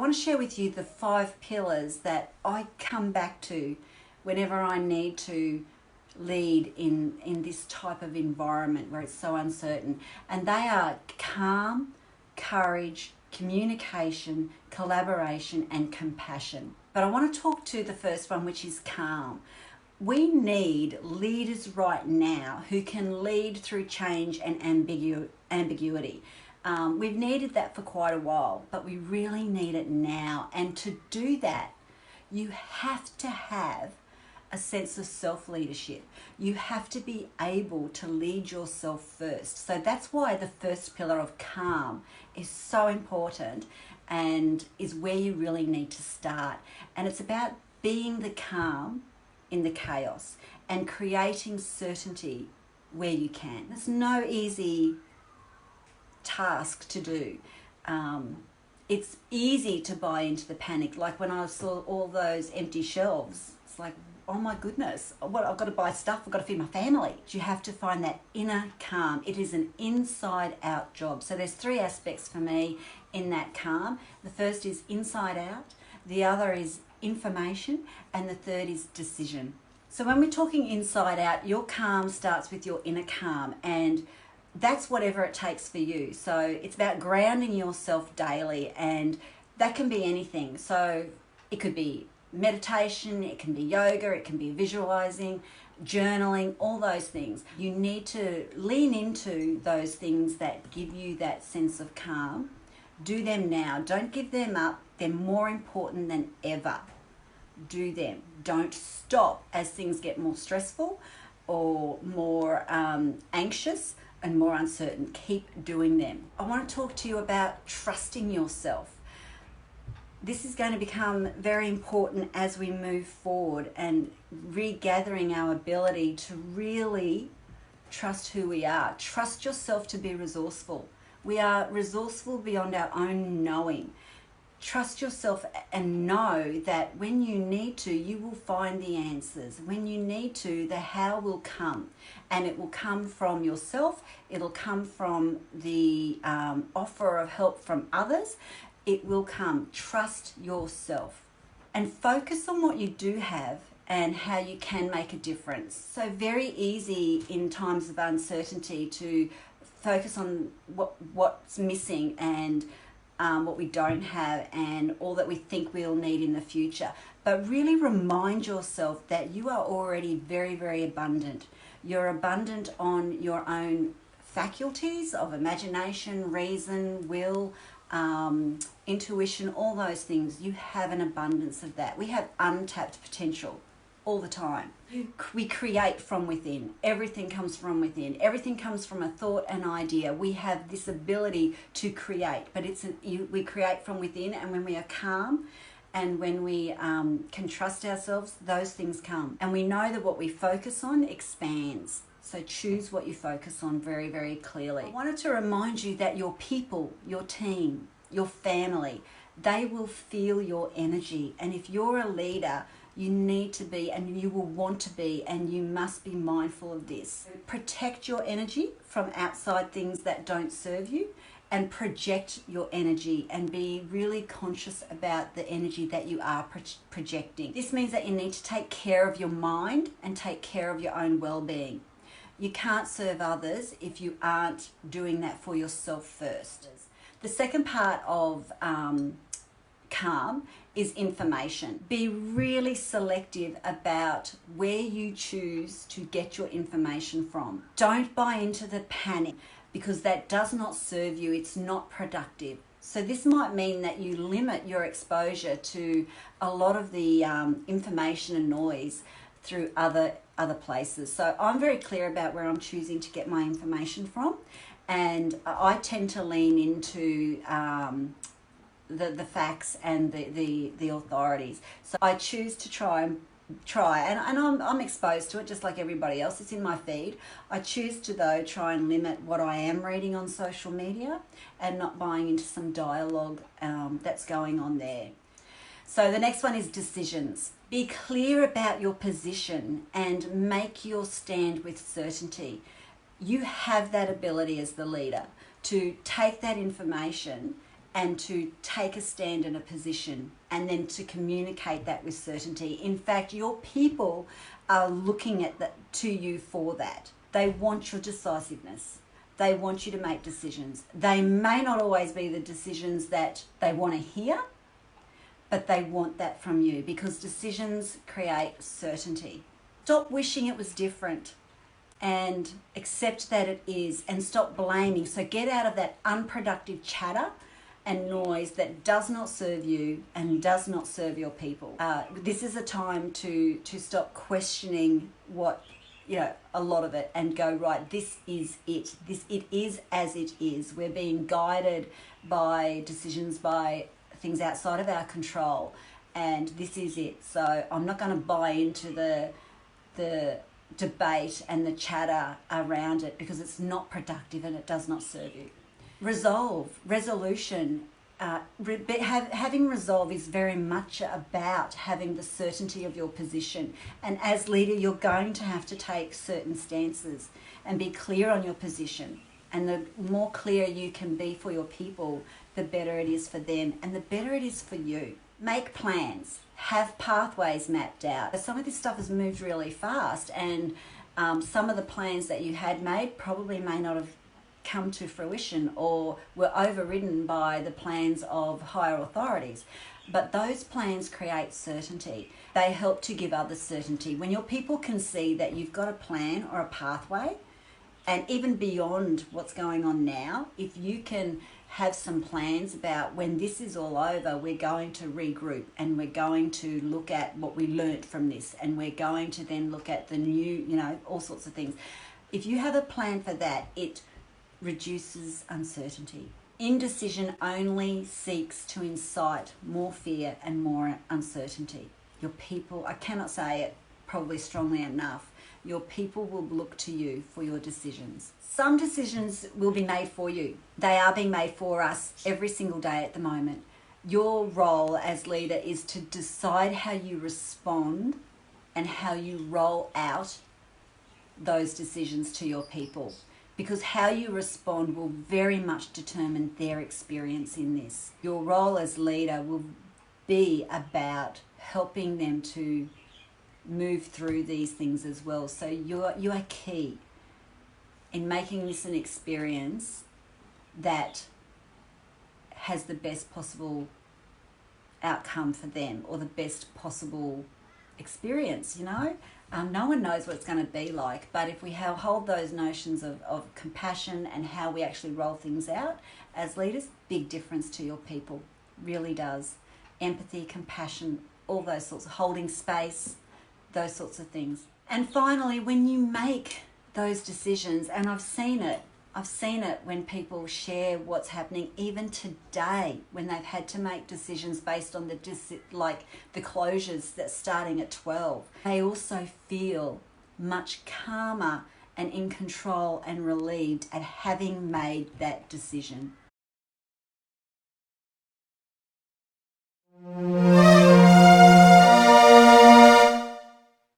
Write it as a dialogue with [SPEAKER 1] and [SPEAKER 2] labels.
[SPEAKER 1] want to share with you the 5 pillars that I come back to whenever I need to lead in this type of environment where it's so uncertain. And they are calm, courage, communication, collaboration, and compassion. But I want to talk to the first one, which is calm. We need leaders right now who can lead through change and ambiguity. We've needed that for quite a while, but we really need it now. And to do that, you have to have a sense of self-leadership. You have to be able to lead yourself first. So that's why the first pillar of calm is so important and is where you really need to start. And it's about being the calm in the chaos and creating certainty where you can. It's no easy task to do. It's easy to buy into the panic. Like when I saw all those empty shelves, it's like, oh my goodness, what, I've got to buy stuff, I've got to feed my family. You have to find that inner calm. It is an inside out job. So there's 3 aspects for me in that calm. The first is inside out, the other is information, and the third is decision. So when we're talking inside out, your calm starts with your inner calm, and that's whatever it takes for you. So it's about grounding yourself daily, and that can be anything. So it could be meditation, it can be yoga, it can be visualizing, journaling, all those things. You need to lean into those things that give you that sense of calm. Do them now. Don't give them up. They're more important than ever. Do them. Don't stop as things get more stressful or more anxious and more uncertain. Keep doing them. I want to talk to you about trusting yourself. This is going to become very important as we move forward and regathering our ability to really trust who we are. Trust yourself to be resourceful. We are resourceful beyond our own knowing. Trust yourself and know that when you need to, you will find the answers. When you need to, the how will come. And it will come from yourself. It'll come from the offer of help from others. It will come. Trust yourself and focus on what you do have and how you can make a difference. So very easy in times of uncertainty to focus on what's missing and what we don't have and all that we think we'll need in the future. But really remind yourself that you are already very, very abundant. You're abundant on your own faculties of imagination, reason, will, intuition, all those things. You have an abundance of that. We have untapped potential all the time. We create from within. Everything comes from within. Everything comes from a thought and idea. We have this ability to create, but we create from within, and when we are calm and when we can trust ourselves, those things come. And we know that what we focus on expands. So choose what you focus on very, very clearly. I wanted to remind you that your people, your team, your family, they will feel your energy. And if you're a leader, you need to be, and you will want to be, and you must be mindful of this. Protect your energy from outside things that don't serve you, and project your energy and be really conscious about the energy that you are projecting. This means that you need to take care of your mind and take care of your own well-being. You can't serve others if you aren't doing that for yourself first. The second part of calm is information. Be really selective about where you choose to get your information from. Don't buy into the panic because that does not serve you. It's not productive. So this might mean that you limit your exposure to a lot of the information and noise through other places. So I'm very clear about where I'm choosing to get my information from, and I tend to lean into the facts and the authorities. So I choose to try, and I'm exposed to it just like everybody else. It's in my feed. I choose to, though, try and limit what I am reading on social media and not buying into some dialogue that's going on there. So the next one is decisions. Be clear about your position and make your stand with certainty. You have that ability as the leader to take that information and to take a stand in a position and then to communicate that with certainty. In fact, your people are looking at that to you for that. They want your decisiveness. They want you to make decisions. They may not always be the decisions that they want to hear, but they want that from you because decisions create certainty. Stop wishing it was different and accept that it is, and stop blaming. So get out of that unproductive chatter and noise that does not serve you and does not serve your people. This is a time to stop questioning what, a lot of it, and go, right, this is it. It is as it is. We're being guided by decisions, by things outside of our control, and this is it. So I'm not going to buy into the debate and the chatter around it because it's not productive and it does not serve you. Resolution. Having resolve is very much about having the certainty of your position. And as leader, you're going to have to take certain stances and be clear on your position. And the more clear you can be for your people, the better it is for them and the better it is for you. Make plans. Have pathways mapped out. Some of this stuff has moved really fast, and some of the plans that you had made probably may not have come to fruition or were overridden by the plans of higher authorities. But those plans create certainty. They help to give others certainty. When your people can see that you've got a plan or a pathway, and even beyond what's going on now, if you can have some plans about when this is all over, we're going to regroup and we're going to look at what we learnt from this, and we're going to then look at the new, all sorts of things. If you have a plan for that, it reduces uncertainty. Indecision only seeks to incite more fear and more uncertainty. Your people, I cannot say it probably strongly enough, your people will look to you for your decisions. Some decisions will be made for you. They are being made for us every single day at the moment. Your role as leader is to decide how you respond and how you roll out those decisions to your people, because how you respond will very much determine their experience in this. Your role as leader will be about helping them to move through these things as well. So you are key in making this an experience that has the best possible outcome for them, or the best possible experience, No one knows what it's going to be like, but if we hold those notions of compassion and how we actually roll things out as leaders, big difference to your people, really does. Empathy, compassion, all those sorts of holding space, those sorts of things. And finally, when you make those decisions, and I've seen it when people share what's happening even today, when they've had to make decisions based on the closures that's starting at 12. They also feel much calmer and in control and relieved at having made that decision.